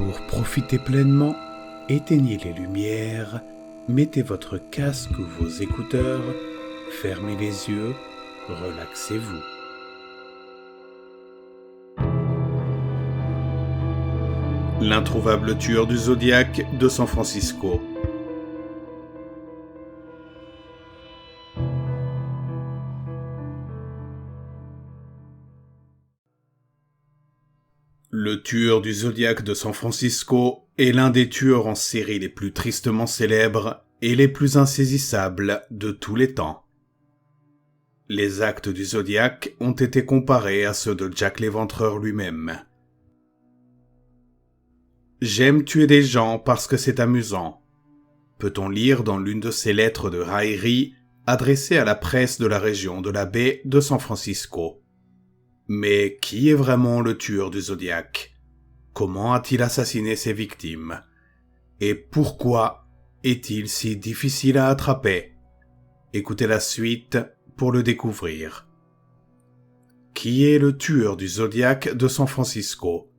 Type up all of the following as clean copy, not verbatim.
Pour profiter pleinement, éteignez les lumières, mettez votre casque ou vos écouteurs, fermez les yeux, relaxez-vous. L'introuvable tueur du Zodiaque de San Francisco. Le tueur du Zodiaque de San Francisco est l'un des tueurs en série les plus tristement célèbres et les plus insaisissables de tous les temps. Les actes du Zodiaque ont été comparés à ceux de Jack l'Éventreur lui-même. « J'aime tuer des gens parce que c'est amusant », peut-on lire dans l'une de ses lettres de raillerie adressée à la presse de la région de la baie de San Francisco. Mais qui est vraiment le tueur du Zodiaque ? Comment a-t-il assassiné ses victimes ? Et pourquoi est-il si difficile à attraper ? Écoutez la suite pour le découvrir. Qui est le tueur du Zodiaque de San Francisco ?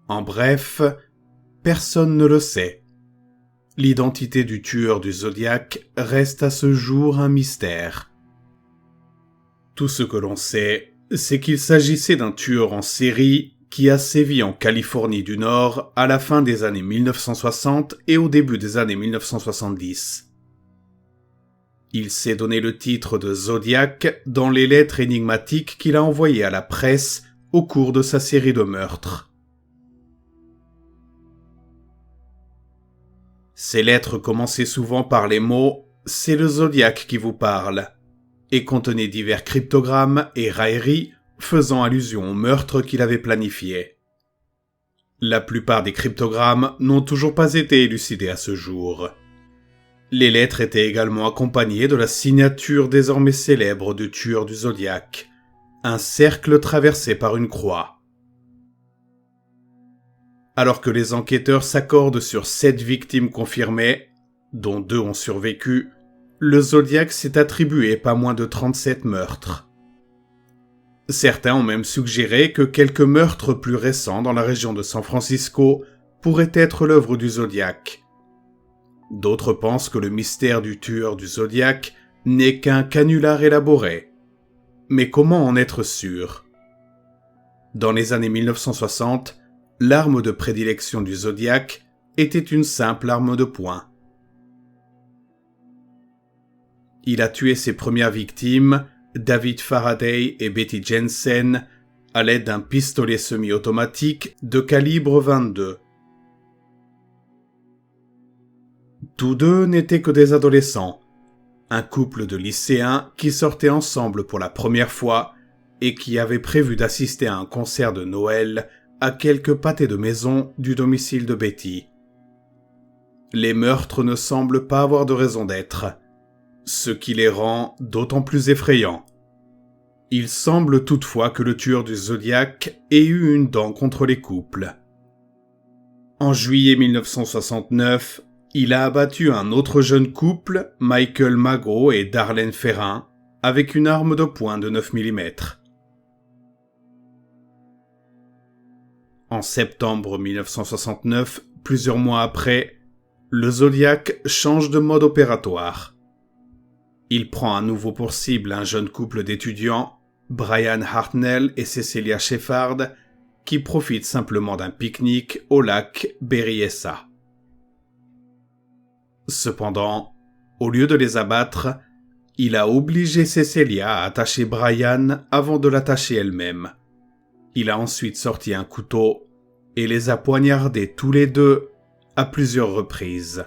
En bref, personne ne le sait. L'identité du tueur du Zodiaque reste à ce jour un mystère. Tout ce que l'on sait, c'est qu'il s'agissait d'un tueur en série qui a sévi en Californie du Nord à la fin des années 1960 et au début des années 1970. Il s'est donné le titre de Zodiac dans les lettres énigmatiques qu'il a envoyées à la presse au cours de sa série de meurtres. Ces lettres commençaient souvent par les mots « C'est le Zodiac qui vous parle » et contenaient divers cryptogrammes et railleries faisant allusion au meurtre qu'il avait planifié. La plupart des cryptogrammes n'ont toujours pas été élucidés à ce jour. Les lettres étaient également accompagnées de la signature désormais célèbre du tueur du Zodiaque, un cercle traversé par une croix. Alors que les enquêteurs s'accordent sur 7 victimes confirmées, dont 2 ont survécu, le Zodiaque s'est attribué pas moins de 37 meurtres. Certains ont même suggéré que quelques meurtres plus récents dans la région de San Francisco pourraient être l'œuvre du Zodiaque. D'autres pensent que le mystère du tueur du Zodiaque n'est qu'un canular élaboré. Mais comment en être sûr ? Dans les années 1960, l'arme de prédilection du Zodiaque était une simple arme de poing. Il a tué ses premières victimes, David Faraday et Betty Jensen, à l'aide d'un pistolet semi-automatique de calibre 22. Tous deux n'étaient que des adolescents, un couple de lycéens qui sortaient ensemble pour la première fois et qui avaient prévu d'assister à un concert de Noël à quelques pâtés de maison du domicile de Betty. Les meurtres ne semblent pas avoir de raison d'être, ce qui les rend d'autant plus effrayants. Il semble toutefois que le tueur du Zodiaque ait eu une dent contre les couples. En juillet 1969, il a abattu un autre jeune couple, Michael Magro et Darlene Ferrin, avec une arme de poing de 9 mm. En septembre 1969, plusieurs mois après, le Zodiaque change de mode opératoire. Il prend à nouveau pour cible un jeune couple d'étudiants, Brian Hartnell et Cecilia Sheffard, qui profitent simplement d'un pique-nique au lac Berryessa. Cependant, au lieu de les abattre, il a obligé Cecilia à attacher Brian avant de l'attacher elle-même. Il a ensuite sorti un couteau et les a poignardés tous les deux à plusieurs reprises.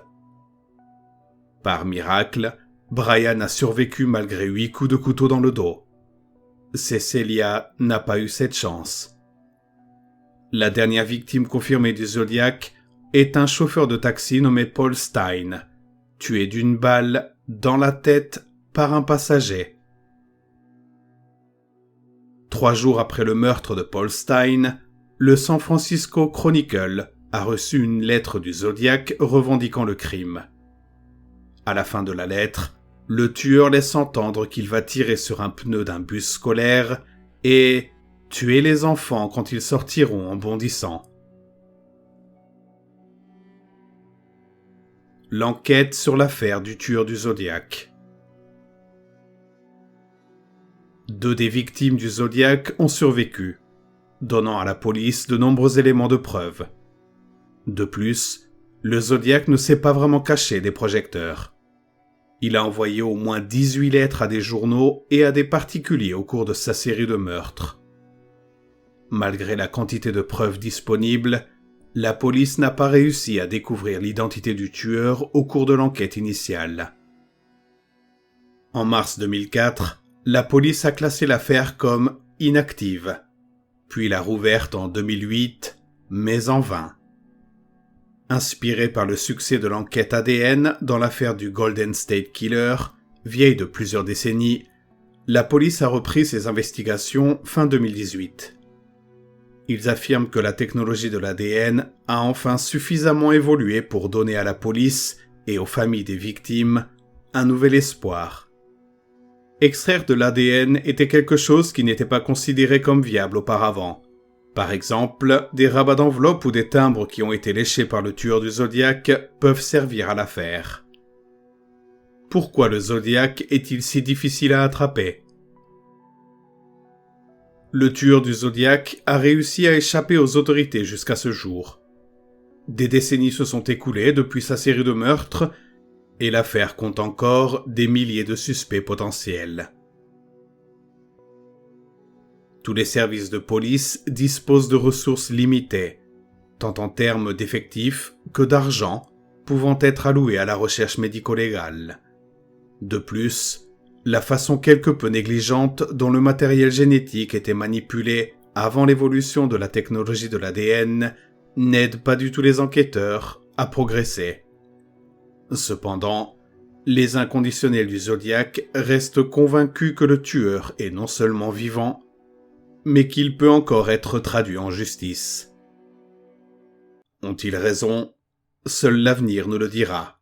Par miracle, Brian a survécu malgré 8 coups de couteau dans le dos. Cecilia n'a pas eu cette chance. La dernière victime confirmée du Zodiaque est un chauffeur de taxi nommé Paul Stein, tué d'une balle dans la tête par un passager. 3 jours après le meurtre de Paul Stein, le San Francisco Chronicle a reçu une lettre du Zodiaque revendiquant le crime. À la fin de la lettre, le tueur laisse entendre qu'il va tirer sur un pneu d'un bus scolaire et tuer les enfants quand ils sortiront en bondissant. L'enquête sur l'affaire du tueur du Zodiac. 2 des victimes du Zodiac ont survécu, donnant à la police de nombreux éléments de preuve. De plus, le Zodiac ne s'est pas vraiment caché des projecteurs. Il a envoyé au moins 18 lettres à des journaux et à des particuliers au cours de sa série de meurtres. Malgré la quantité de preuves disponibles, la police n'a pas réussi à découvrir l'identité du tueur au cours de l'enquête initiale. En mars 2004, la police a classé l'affaire comme inactive, puis l'a rouverte en 2008, mais en vain. Inspiré par le succès de l'enquête ADN dans l'affaire du Golden State Killer, vieille de plusieurs décennies, la police a repris ses investigations fin 2018. Ils affirment que la technologie de l'ADN a enfin suffisamment évolué pour donner à la police et aux familles des victimes un nouvel espoir. Extraire de l'ADN était quelque chose qui n'était pas considéré comme viable auparavant. Par exemple, des rabats d'enveloppe ou des timbres qui ont été léchés par le tueur du Zodiac peuvent servir à l'affaire. Pourquoi le Zodiac est-il si difficile à attraper ? Le tueur du Zodiac a réussi à échapper aux autorités jusqu'à ce jour. Des décennies se sont écoulées depuis sa série de meurtres, et l'affaire compte encore des milliers de suspects potentiels. Tous les services de police disposent de ressources limitées, tant en termes d'effectifs que d'argent pouvant être alloués à la recherche médico-légale. De plus, la façon quelque peu négligente dont le matériel génétique était manipulé avant l'évolution de la technologie de l'ADN n'aide pas du tout les enquêteurs à progresser. Cependant, les inconditionnels du Zodiac restent convaincus que le tueur est non seulement vivant, mais qu'il peut encore être traduit en justice. Ont-ils raison ? Seul l'avenir nous le dira.